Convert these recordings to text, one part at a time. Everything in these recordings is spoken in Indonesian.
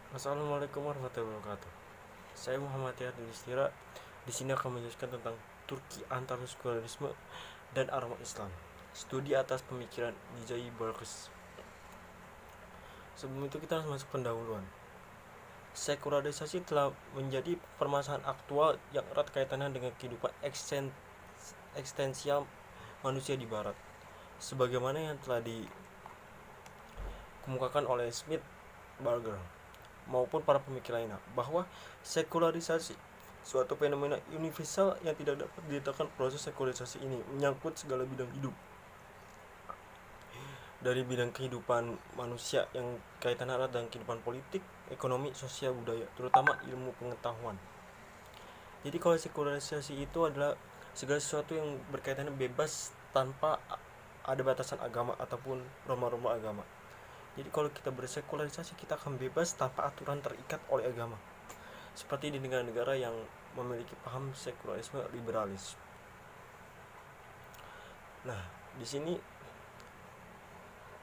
Assalamualaikum warahmatullahi wabarakatuh. Saya Muhammad Yahya Istira. Di sini akan menjelaskan tentang Turki antara sekularisme dan aroma Islam. Studi atas pemikiran Nizai Barkes. Sebelum itu kita harus masuk pendahuluan. Sekularisasi telah menjadi permasalahan aktual yang erat kaitannya dengan kehidupan eksistensial manusia di Barat. Sebagaimana yang telah dikemukakan oleh Smith, Barger, maupun para pemikir lainnya, bahwa sekularisasi suatu fenomena universal yang tidak dapat ditekan. Proses sekularisasi ini menyangkut segala bidang hidup, dari bidang kehidupan manusia yang kaitan erat dengan kehidupan politik, ekonomi, sosial, budaya, terutama ilmu pengetahuan. Jadi kalau sekularisasi itu adalah segala sesuatu yang berkaitan bebas tanpa ada batasan agama ataupun norma-norma agama. Jadi kalau kita bersekularisasi, kita akan bebas tanpa aturan terikat oleh agama. Seperti di negara-negara yang memiliki paham sekularisme liberalis. Nah, di sini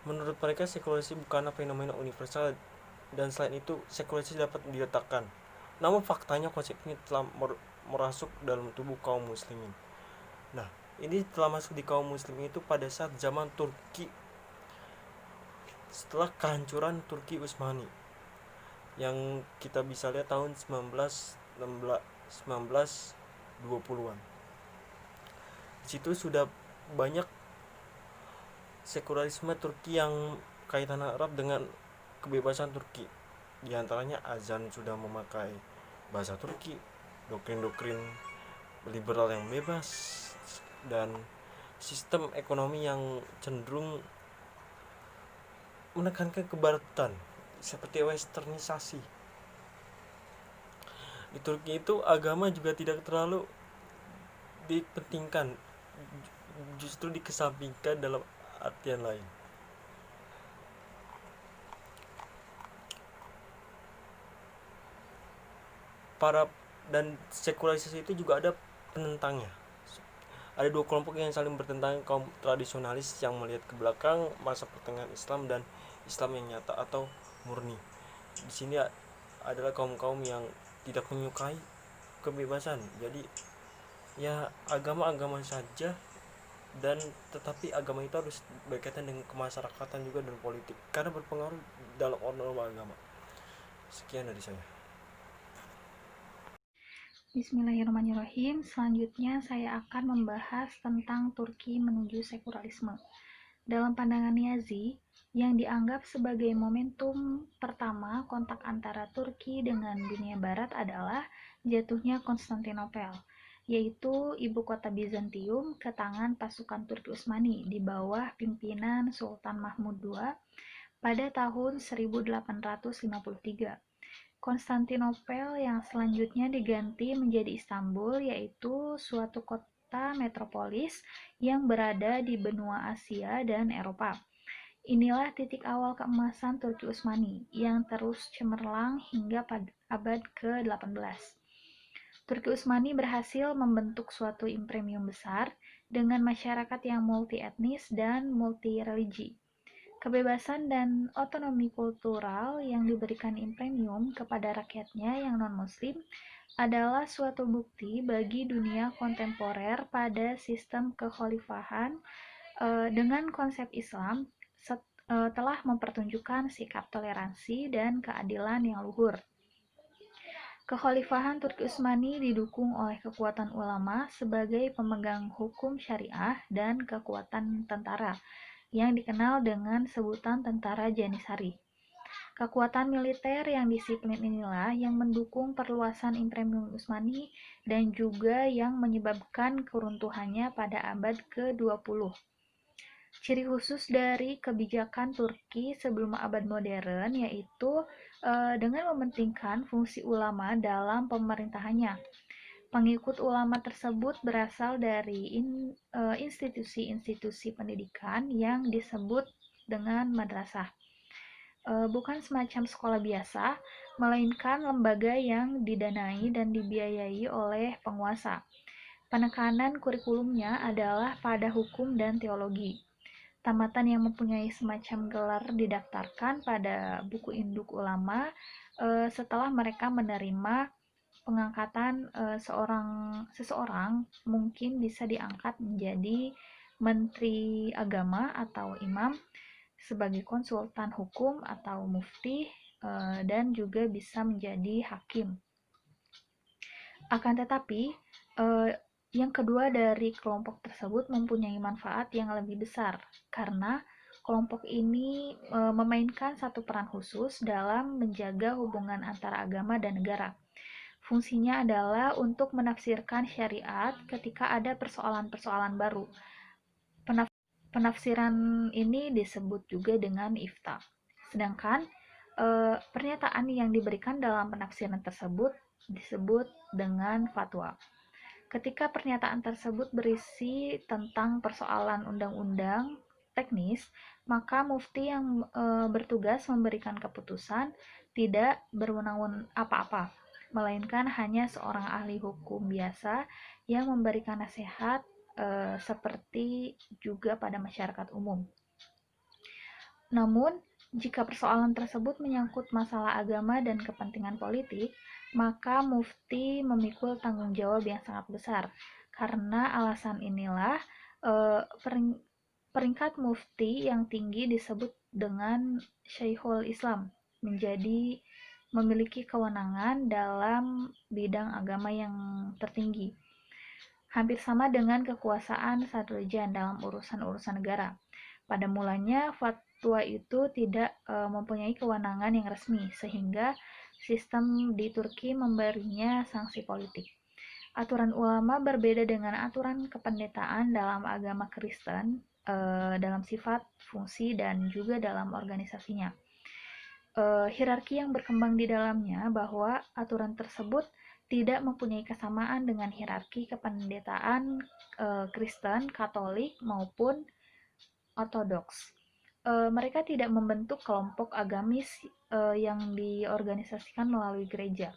menurut mereka sekularisasi bukanlah fenomena universal, dan selain itu sekularisasi dapat diletakkan. Namun faktanya konsep ini telah merasuk dalam tubuh kaum muslimin. Nah, ini telah masuk di kaum muslimin itu pada saat zaman Turki, setelah kehancuran Turki Utsmani yang kita bisa lihat tahun 1920-an. Di situ sudah banyak sekularisme Turki yang kaitan Arab dengan kebebasan Turki. Di antaranya azan sudah memakai bahasa Turki, doktrin-doktrin liberal yang bebas, dan sistem ekonomi yang cenderung menekankan kebaratan seperti westernisasi. Di Turki itu agama juga tidak terlalu dipentingkan, justru dikesampingkan dalam artian lain. Dan sekularisasi itu juga ada penentangnya. Ada dua kelompok yang saling bertentangan, kaum tradisionalis yang melihat ke belakang masa pertengahan Islam dan Islam yang nyata atau murni. Di sini adalah kaum-kaum yang tidak menyukai kebebasan. Jadi ya agama-agama saja, dan tetapi agama itu harus berkaitan dengan kemasyarakatan juga dan politik karena berpengaruh dalam norma agama. Sekian dari saya. Bismillahirrahmanirrahim. Selanjutnya saya akan membahas tentang Turki menuju sekularisme. Dalam pandangan Niazi, yang dianggap sebagai momentum pertama kontak antara Turki dengan dunia barat adalah jatuhnya Konstantinopel, yaitu ibu kota Bizantium, ke tangan pasukan Turki Utsmani di bawah pimpinan Sultan Mahmud II pada tahun 1853. Konstantinopel yang selanjutnya diganti menjadi Istanbul, yaitu suatu kota metropolis yang berada di benua Asia dan Eropa. Inilah titik awal keemasan Turki Utsmani yang terus cemerlang hingga pada abad ke-18. Turki Utsmani berhasil membentuk suatu imperium besar dengan masyarakat yang multi etnis dan multi religi. Kebebasan dan otonomi kultural yang diberikan imperium kepada rakyatnya yang non-muslim adalah suatu bukti bagi dunia kontemporer pada sistem kekhalifahan dengan konsep Islam telah mempertunjukkan sikap toleransi dan keadilan yang luhur. Kekhalifahan Turki Utsmani didukung oleh kekuatan ulama sebagai pemegang hukum syariah dan kekuatan tentara yang dikenal dengan sebutan tentara Janisari. Kekuatan militer yang disiplin inilah yang mendukung perluasan Imperium Utsmani dan juga yang menyebabkan keruntuhannya pada abad ke-20. Ciri khusus dari kebijakan Turki sebelum abad modern yaitu dengan mementingkan fungsi ulama dalam pemerintahannya. Pengikut ulama tersebut berasal dari institusi-institusi pendidikan yang disebut dengan madrasah. Bukan semacam sekolah biasa, melainkan lembaga yang didanai dan dibiayai oleh penguasa. Penekanan kurikulumnya adalah pada hukum dan teologi. tamatan yang mempunyai semacam gelar didaftarkan pada buku induk ulama setelah mereka menerima pengangkatan seseorang mungkin bisa diangkat menjadi menteri agama atau imam, sebagai konsultan hukum atau mufti, dan juga bisa menjadi hakim. Akan tetapi, yang kedua dari kelompok tersebut mempunyai manfaat yang lebih besar, karena kelompok ini memainkan satu peran khusus dalam menjaga hubungan antara agama dan negara. Fungsinya adalah untuk menafsirkan syariat ketika ada persoalan-persoalan baru. Penafsiran ini disebut juga dengan ifta. Sedangkan pernyataan yang diberikan dalam penafsiran tersebut disebut dengan fatwa. Ketika pernyataan tersebut berisi tentang persoalan undang-undang teknis, maka mufti yang bertugas memberikan keputusan tidak berwenang apa-apa, melainkan hanya seorang ahli hukum biasa yang memberikan nasihat seperti juga pada masyarakat umum. Namun, jika persoalan tersebut menyangkut masalah agama dan kepentingan politik, maka mufti memikul tanggung jawab yang sangat besar. Karena alasan inilah peringkat mufti yang tinggi disebut dengan Syekhul Islam, menjadi memiliki kewenangan dalam bidang agama yang tertinggi, hampir sama dengan kekuasaan Sadrujan dalam urusan-urusan negara. Pada mulanya, fatwa itu tidak mempunyai kewenangan yang resmi, sehingga sistem di Turki memberinya sanksi politik. Aturan ulama berbeda dengan aturan kependetaan dalam agama Kristen, dalam sifat, fungsi, dan juga dalam organisasinya. Hierarki yang berkembang di dalamnya bahwa aturan tersebut tidak mempunyai kesamaan dengan hierarki kependetaan Kristen, Katolik, maupun Ortodoks. Mereka tidak membentuk kelompok agamis yang diorganisasikan melalui gereja.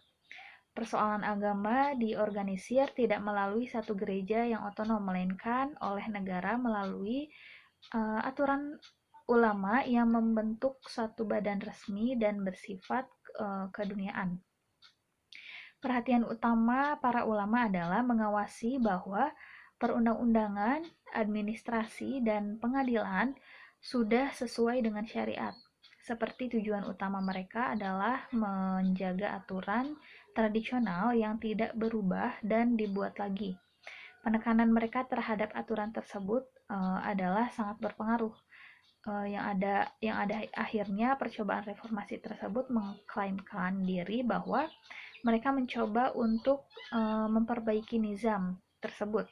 Persoalan agama diorganisir tidak melalui satu gereja yang otonom, melainkan oleh negara melalui aturan ulama yang membentuk suatu badan resmi dan bersifat keduniaan. Perhatian utama para ulama adalah mengawasi bahwa perundang-undangan, administrasi, dan pengadilan sudah sesuai dengan syariat. Seperti tujuan utama mereka adalah menjaga aturan tradisional yang tidak berubah dan dibuat lagi. Penekanan mereka terhadap aturan tersebut adalah sangat berpengaruh. Yang ada akhirnya percobaan reformasi tersebut mengklaimkan diri bahwa mereka mencoba untuk memperbaiki nizam tersebut,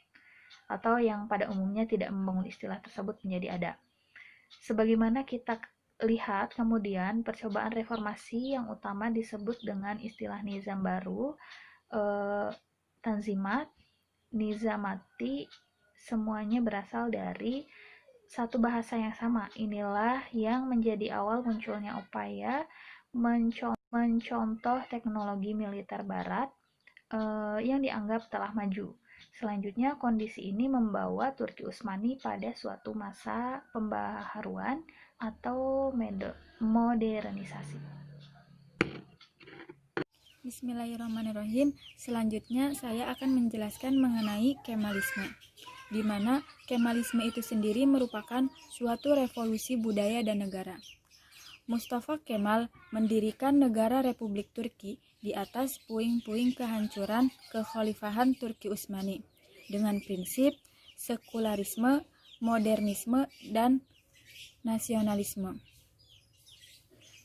atau yang pada umumnya tidak membangun istilah tersebut menjadi ada. Sebagaimana kita lihat kemudian, percobaan reformasi yang utama disebut dengan istilah nizam baru, tanzimat, nizamati, semuanya berasal dari satu bahasa yang sama. Inilah yang menjadi awal munculnya upaya mencontoh teknologi militer barat yang dianggap telah maju. Selanjutnya, kondisi ini membawa Turki Utsmani pada suatu masa pembaharuan atau modernisasi. Bismillahirrahmanirrahim. Selanjutnya saya akan menjelaskan mengenai Kemalisme, di mana Kemalisme itu sendiri merupakan suatu revolusi budaya dan negara. Mustafa Kemal mendirikan negara Republik Turki di atas puing-puing kehancuran kekhalifahan Turki Utsmani dengan prinsip sekularisme, modernisme, dan nasionalisme.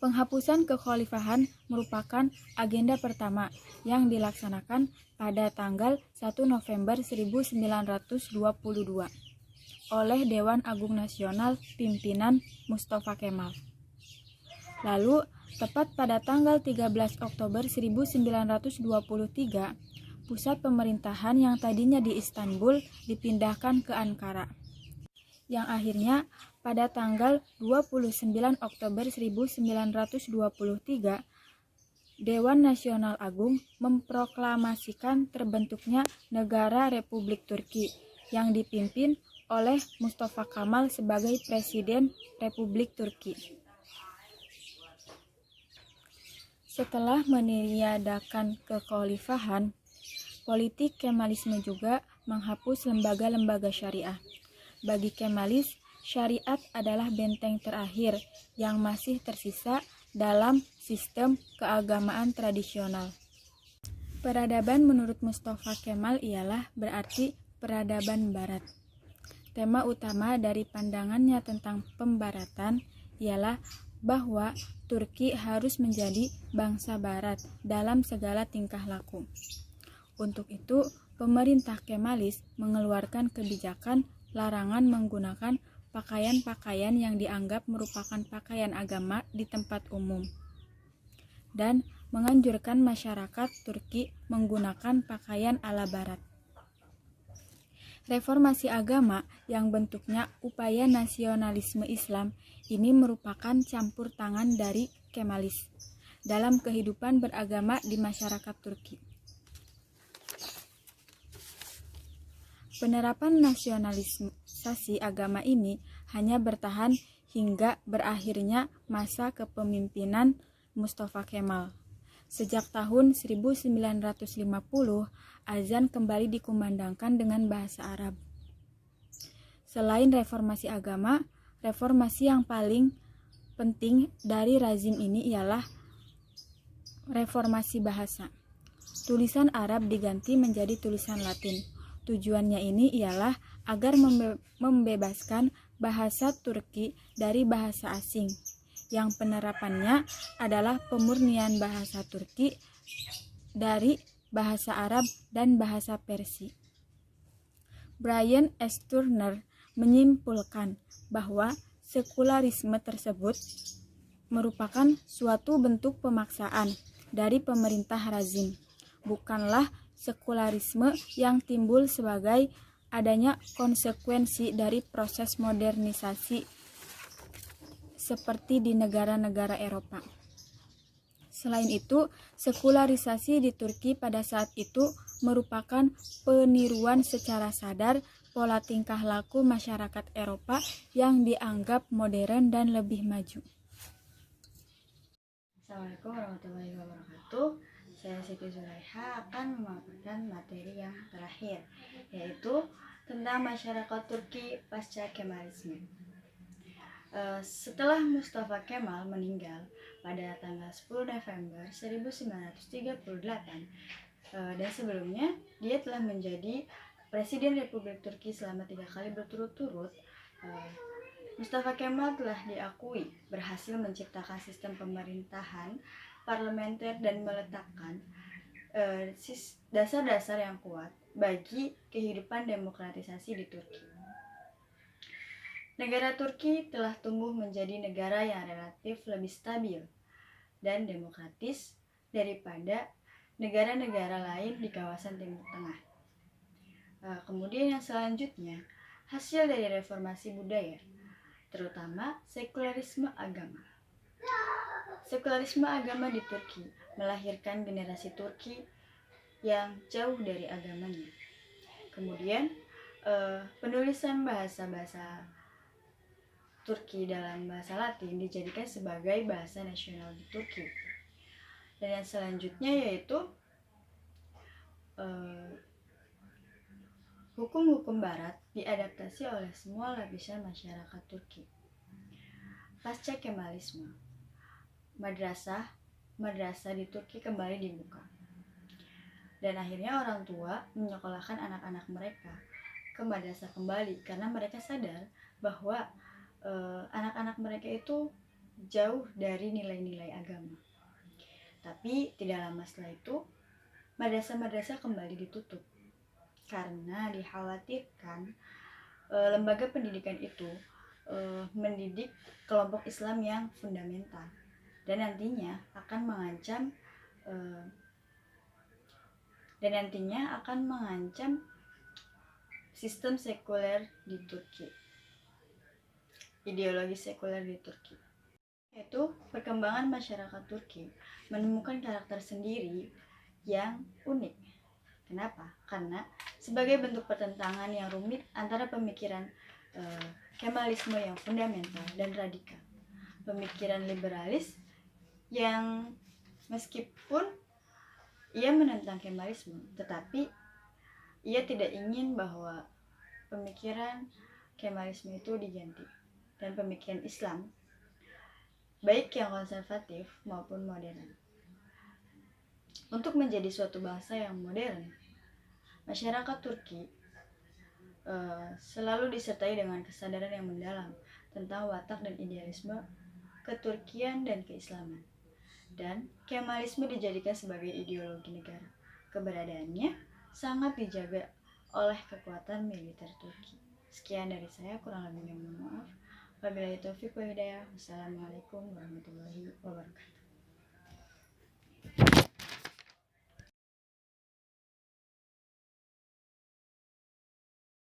Penghapusan kekhalifahan merupakan agenda pertama yang dilaksanakan pada tanggal 1 November 1922 oleh Dewan Agung Nasional pimpinan Mustafa Kemal. Lalu, tepat pada tanggal 13 Oktober 1923, pusat pemerintahan yang tadinya di Istanbul dipindahkan ke Ankara. Yang akhirnya pada tanggal 29 Oktober 1923, Dewan Nasional Agung memproklamasikan terbentuknya Negara Republik Turki yang dipimpin oleh Mustafa Kemal sebagai Presiden Republik Turki. Setelah meniadakan kekhalifahan, politik Kemalisme juga menghapus lembaga-lembaga syariah. Bagi Kemalis, syariat adalah benteng terakhir yang masih tersisa dalam sistem keagamaan tradisional. Peradaban menurut Mustafa Kemal ialah berarti peradaban Barat. Tema utama dari pandangannya tentang pembaratan ialah bahwa Turki harus menjadi bangsa Barat dalam segala tingkah laku. Untuk itu, pemerintah Kemalis mengeluarkan kebijakan larangan menggunakan pakaian-pakaian yang dianggap merupakan pakaian agama di tempat umum, dan menganjurkan masyarakat Turki menggunakan pakaian ala Barat. Reformasi agama yang bentuknya upaya nasionalisme Islam ini merupakan campur tangan dari Kemalis dalam kehidupan beragama di masyarakat Turki. Penerapan nasionalisasi agama ini hanya bertahan hingga berakhirnya masa kepemimpinan Mustafa Kemal. Sejak tahun 1950, azan kembali dikumandangkan dengan bahasa Arab. Selain reformasi agama, reformasi yang paling penting dari rezim ini ialah reformasi bahasa. Tulisan Arab diganti menjadi tulisan Latin. Tujuannya ini ialah agar membebaskan bahasa Turki dari bahasa asing, yang penerapannya adalah pemurnian bahasa Turki dari bahasa Arab dan bahasa Persia. Brian S. Turner menyimpulkan bahwa sekularisme tersebut merupakan suatu bentuk pemaksaan dari pemerintah rezim, bukanlah sekularisme yang timbul sebagai adanya konsekuensi dari proses modernisasi seperti di negara-negara Eropa. Selain itu, sekularisasi di Turki pada saat itu merupakan peniruan secara sadar pola tingkah laku masyarakat Eropa yang dianggap modern dan lebih maju. Assalamualaikum warahmatullahi wabarakatuh. Saya Siti Zulaiha akan memaparkan materi yang terakhir, yaitu tentang masyarakat Turki pasca Kemalisme. Setelah Mustafa Kemal meninggal pada tanggal 10 November 1938, dan sebelumnya dia telah menjadi Presiden Republik Turki selama 3 kali berturut-turut, Mustafa Kemal telah diakui berhasil menciptakan sistem pemerintahan parlementer dan meletakkan dasar-dasar yang kuat bagi kehidupan demokratisasi di Turki. Negara Turki telah tumbuh menjadi negara yang relatif lebih stabil dan demokratis daripada negara-negara lain di kawasan Timur Tengah. Kemudian yang selanjutnya, hasil dari reformasi budaya, terutama sekularisme agama. Sekularisme agama di Turki melahirkan generasi Turki yang jauh dari agamanya. Kemudian, penulisan bahasa-bahasa Turki dalam bahasa Latin dijadikan sebagai bahasa nasional di Turki. Dan yang selanjutnya yaitu hukum-hukum Barat diadaptasi oleh semua lapisan masyarakat Turki. Pasca Kemalisme, madrasah di Turki kembali dibuka. Dan akhirnya orang tua menyekolahkan anak-anak mereka ke madrasah kembali karena mereka sadar bahwa anak-anak mereka itu jauh dari nilai-nilai agama. Tapi tidak lama setelah itu, madrasah-madrasah kembali ditutup karena dikhawatirkan lembaga pendidikan itu mendidik kelompok Islam yang fundamental dan nantinya akan mengancam sistem sekuler di Turki. Ideologi sekuler di Turki, yaitu perkembangan masyarakat Turki menemukan karakter sendiri yang unik Kenapa? Karena sebagai bentuk pertentangan yang rumit antara pemikiran Kemalisme yang fundamental dan radikal. Pemikiran liberalis yang meskipun ia menentang Kemalisme, tetapi ia tidak ingin bahwa pemikiran Kemalisme itu diganti. Dan pemikiran Islam, baik yang konservatif maupun modern. Untuk menjadi suatu bangsa yang modern, masyarakat Turki selalu disertai dengan kesadaran yang mendalam tentang watak dan idealisme keturkian dan keislaman. Dan Kemalisme dijadikan sebagai ideologi negara. Keberadaannya sangat dijaga oleh kekuatan militer Turki. Sekian dari saya, kurang lebihnya mohon maaf. Wabillahi taufiq wal hidayah. Wassalamualaikum warahmatullahi wabarakatuh.